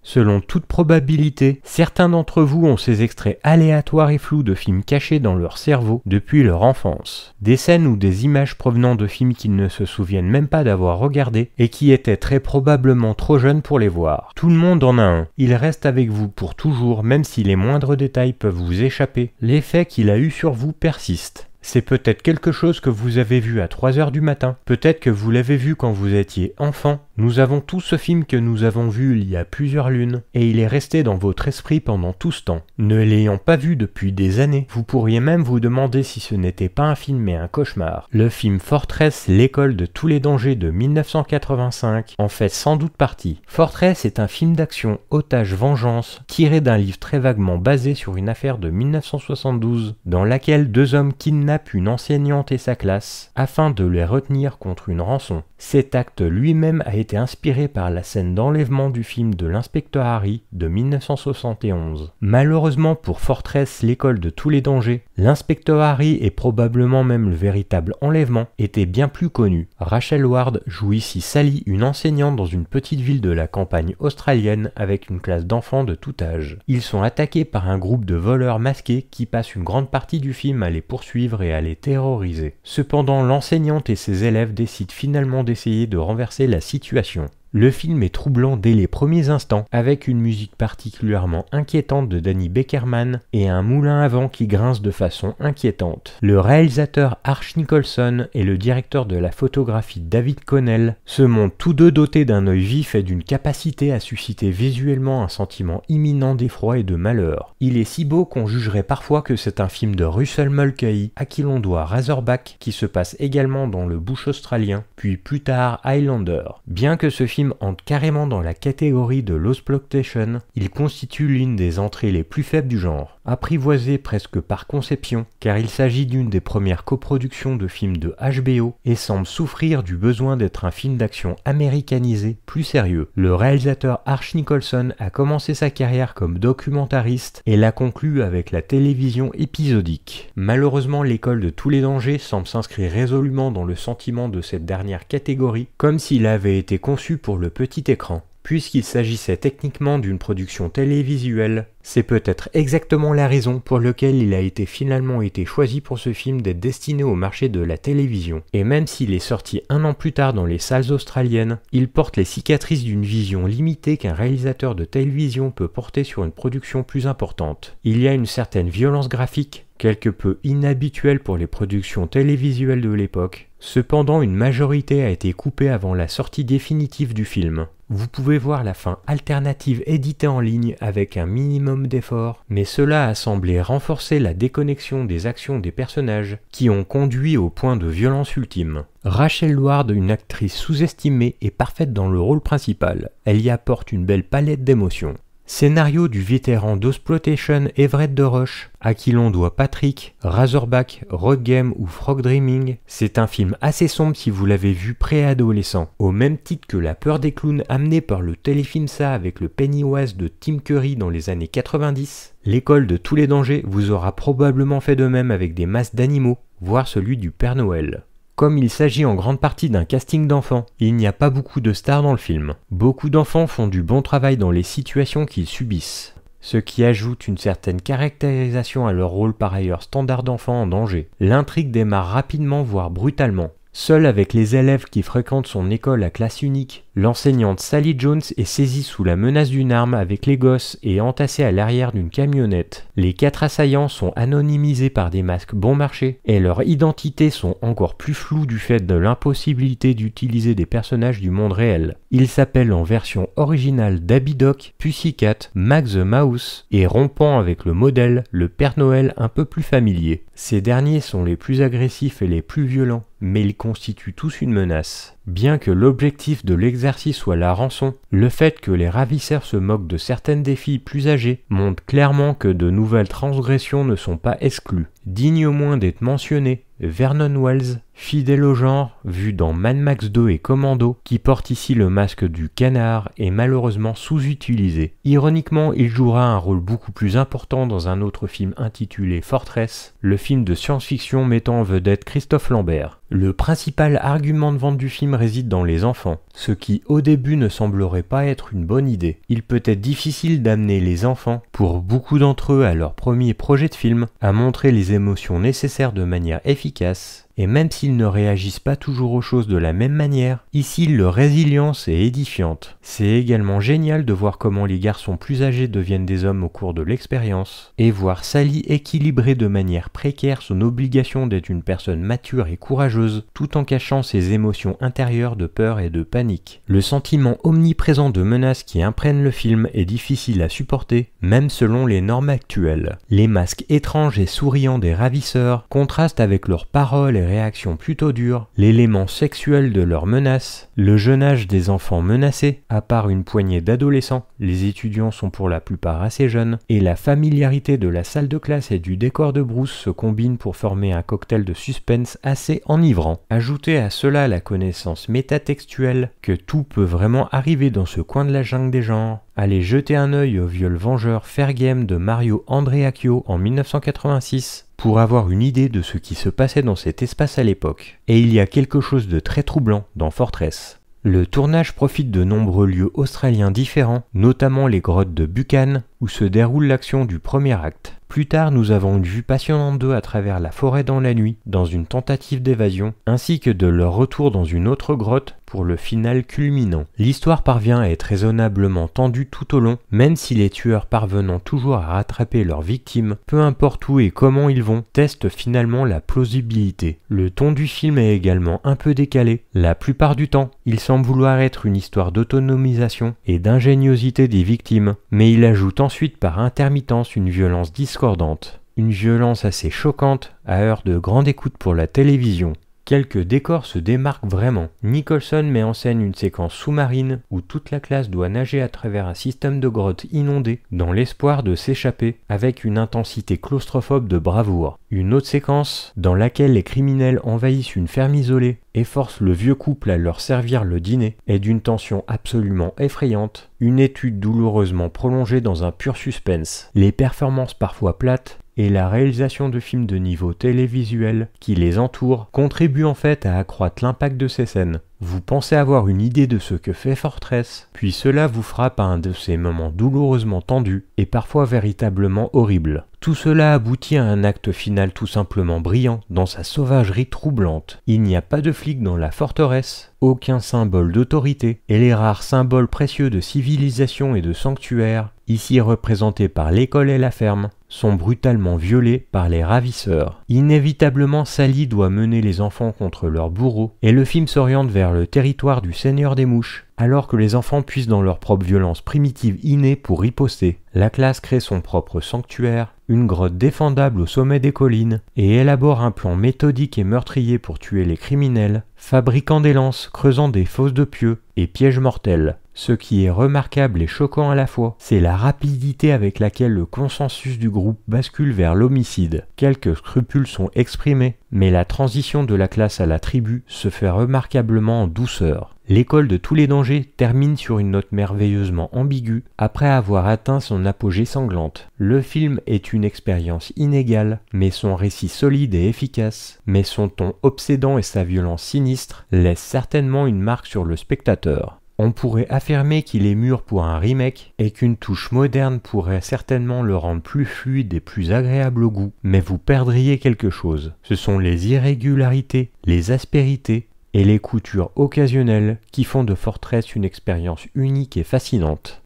Selon toute probabilité, certains d'entre vous ont ces extraits aléatoires et flous de films cachés dans leur cerveau depuis leur enfance. Des scènes ou des images provenant de films qu'ils ne se souviennent même pas d'avoir regardés et qui étaient très probablement trop jeunes pour les voir. Tout le monde en a un. Il reste avec vous pour toujours, même si les moindres détails peuvent vous échapper. L'effet qu'il a eu sur vous persiste. C'est peut-être quelque chose que vous avez vu à 3 heures du matin, peut-être que vous l'avez vu quand vous étiez enfant. Nous avons tous ce film que nous avons vu il y a plusieurs lunes, et il est resté dans votre esprit pendant tout ce temps. Ne l'ayant pas vu depuis des années, vous pourriez même vous demander si ce n'était pas un film mais un cauchemar. Le film Fortress, l'école de tous les dangers de 1985 en fait sans doute partie. Fortress est un film d'action otage-vengeance tiré d'un livre très vaguement basé sur une affaire de 1972 dans laquelle deux hommes kidnappent une enseignante et sa classe afin de les retenir contre une rançon. Cet acte lui-même a été inspiré par la scène d'enlèvement du film de l'inspecteur Harry de 1971. Malheureusement pour Fortress, l'école de tous les dangers, l'inspecteur Harry et probablement même le véritable enlèvement était bien plus connu. Rachel Ward joue ici Sally, une enseignante dans une petite ville de la campagne australienne avec une classe d'enfants de tout âge. Ils sont attaqués par un groupe de voleurs masqués qui passent une grande partie du film à les poursuivre et à les terroriser. Cependant, l'enseignante et ses élèves décident finalement d'essayer de renverser la situation. Le film est troublant dès les premiers instants, avec une musique particulièrement inquiétante de Danny Beckerman et un moulin à vent qui grince de façon inquiétante. Le réalisateur Arch Nicholson et le directeur de la photographie David Connell se montrent tous deux dotés d'un œil vif et d'une capacité à susciter visuellement un sentiment imminent d'effroi et de malheur. Il est si beau qu'on jugerait parfois que c'est un film de Russell Mulcahy, à qui l'on doit Razorback, qui se passe également dans le bush australien, puis plus tard Highlander. Bien que ce film entre carrément dans la catégorie de l'exploitation, il constitue l'une des entrées les plus faibles du genre. Apprivoisé presque par conception, car il s'agit d'une des premières coproductions de films de HBO et semble souffrir du besoin d'être un film d'action américanisé plus sérieux. Le réalisateur Arch Nicholson a commencé sa carrière comme documentariste et l'a conclu avec la télévision épisodique. Malheureusement, l'école de tous les dangers semble s'inscrire résolument dans le sentiment de cette dernière catégorie, comme s'il avait été conçu pour le petit écran. Puisqu'il s'agissait techniquement d'une production télévisuelle, c'est peut-être exactement la raison pour laquelle il a finalement été choisi pour ce film d'être destiné au marché de la télévision. Et même s'il est sorti un an plus tard dans les salles australiennes, il porte les cicatrices d'une vision limitée qu'un réalisateur de télévision peut porter sur une production plus importante. Il y a une certaine violence graphique, quelque peu inhabituelle pour les productions télévisuelles de l'époque. Cependant, une majorité a été coupée avant la sortie définitive du film. Vous pouvez voir la fin alternative éditée en ligne avec un minimum d'effort, mais cela a semblé renforcer la déconnexion des actions des personnages qui ont conduit au point de violence ultime. Rachel Ward, une actrice sous-estimée, est parfaite dans le rôle principal. Elle y apporte une belle palette d'émotions. Scénario du vétéran d'exploitation Everett de Roche, à qui l'on doit Patrick, Razorback, Road Game ou Frog Dreaming. C'est un film assez sombre si vous l'avez vu préadolescent. Au même titre que La peur des clowns amené par le téléfilm Ça avec le Pennywise de Tim Curry dans les années 90, l'école de tous les dangers vous aura probablement fait de même avec des masques d'animaux, voire celui du Père Noël. Comme il s'agit en grande partie d'un casting d'enfants, il n'y a pas beaucoup de stars dans le film. Beaucoup d'enfants font du bon travail dans les situations qu'ils subissent, ce qui ajoute une certaine caractérisation à leur rôle par ailleurs standard d'enfant en danger. L'intrigue démarre rapidement voire brutalement. Seul avec les élèves qui fréquentent son école à classe unique, l'enseignante Sally Jones est saisie sous la menace d'une arme avec les gosses et entassée à l'arrière d'une camionnette. Les 4 assaillants sont anonymisés par des masques bon marché et leurs identités sont encore plus floues du fait de l'impossibilité d'utiliser des personnages du monde réel. Ils s'appellent en version originale Dabby Doc, Pussycat, Max the Mouse et rompant avec le modèle, le Père Noël un peu plus familier. Ces derniers sont les plus agressifs et les plus violents, mais ils constituent tous une menace. Bien que l'objectif de l'exercice soit la rançon, le fait que les ravisseurs se moquent de certaines des filles plus âgées montre clairement que de nouvelles transgressions ne sont pas exclues. Digne au moins d'être mentionné, Vernon Wells, fidèle au genre, vu dans Mad Max 2 et Commando, qui porte ici le masque du canard, est malheureusement sous-utilisé. Ironiquement, il jouera un rôle beaucoup plus important dans un autre film intitulé Fortress, le film de science-fiction mettant en vedette Christophe Lambert. Le principal argument de vente du film réside dans les enfants, ce qui au début ne semblerait pas être une bonne idée. Il peut être difficile d'amener les enfants, pour beaucoup d'entre eux à leur premier projet de film, à montrer les émotions nécessaires de manière efficace. Et même s'ils ne réagissent pas toujours aux choses de la même manière, ici leur résilience est édifiante. C'est également génial de voir comment les garçons plus âgés deviennent des hommes au cours de l'expérience, et voir Sally équilibrer de manière précaire son obligation d'être une personne mature et courageuse, tout en cachant ses émotions intérieures de peur et de panique. Le sentiment omniprésent de menace qui imprègne le film est difficile à supporter, même selon les normes actuelles. Les masques étranges et souriants des ravisseurs contrastent avec leurs paroles et réactions plutôt dures, l'élément sexuel de leurs menaces, le jeune âge des enfants menacés, à part une poignée d'adolescents, les étudiants sont pour la plupart assez jeunes, et la familiarité de la salle de classe et du décor de Bruce se combinent pour former un cocktail de suspense assez enivrant. Ajoutez à cela la connaissance métatextuelle que tout peut vraiment arriver dans ce coin de la jungle des genres. Allez jeter un œil au viol vengeur Fair Game de Mario Andreacchio en 1986 pour avoir une idée de ce qui se passait dans cet espace à l'époque. Et il y a quelque chose de très troublant dans Fortress. Le tournage profite de nombreux lieux australiens différents, notamment les grottes de Buchan, où se déroule l'action du premier acte. Plus tard, nous avons une vue passionnante d'eux à travers la forêt dans la nuit, dans une tentative d'évasion, ainsi que de leur retour dans une autre grotte pour le final culminant. L'histoire parvient à être raisonnablement tendue tout au long, même si les tueurs parvenant toujours à rattraper leurs victimes, peu importe où et comment ils vont, testent finalement la plausibilité. Le ton du film est également un peu décalé. La plupart du temps, il semble vouloir être une histoire d'autonomisation et d'ingéniosité des victimes, mais il ajoute ensuite par intermittence une violence discordante. Une violence assez choquante à heure de grande écoute pour la télévision. Quelques décors se démarquent vraiment. Nicholson met en scène une séquence sous-marine où toute la classe doit nager à travers un système de grottes inondées dans l'espoir de s'échapper avec une intensité claustrophobe de bravoure. Une autre séquence dans laquelle les criminels envahissent une ferme isolée et forcent le vieux couple à leur servir le dîner est d'une tension absolument effrayante, une étude douloureusement prolongée dans un pur suspense. Les performances parfois plates et la réalisation de films de niveau télévisuel qui les entourent contribuent en fait à accroître l'impact de ces scènes. Vous pensez avoir une idée de ce que fait Fortress, puis cela vous frappe à un de ces moments douloureusement tendus et parfois véritablement horribles. Tout cela aboutit à un acte final tout simplement brillant dans sa sauvagerie troublante. Il n'y a pas de flics dans la forteresse, aucun symbole d'autorité, et les rares symboles précieux de civilisation et de sanctuaire, ici représentés par l'école et la ferme, sont brutalement violés par les ravisseurs. Inévitablement, Sally doit mener les enfants contre leurs bourreaux, et le film s'oriente vers le territoire du Seigneur des Mouches, alors que les enfants puissent dans leur propre violence primitive innée pour riposter. La classe crée son propre sanctuaire, une grotte défendable au sommet des collines, et élabore un plan méthodique et meurtrier pour tuer les criminels, fabriquant des lances, creusant des fosses de pieux et pièges mortels. Ce qui est remarquable et choquant à la fois, c'est la rapidité avec laquelle le consensus du groupe bascule vers l'homicide. Quelques scrupules sont exprimés, mais la transition de la classe à la tribu se fait remarquablement en douceur. L'école de tous les dangers termine sur une note merveilleusement ambiguë après avoir atteint son apogée sanglante. Le film est une expérience inégale, mais son récit solide et efficace, mais son ton obsédant et sa violence sinistre laissent certainement une marque sur le spectateur. On pourrait affirmer qu'il est mûr pour un remake et qu'une touche moderne pourrait certainement le rendre plus fluide et plus agréable au goût, mais vous perdriez quelque chose. Ce sont les irrégularités, les aspérités et les coutures occasionnelles qui font de Fortress une expérience unique et fascinante.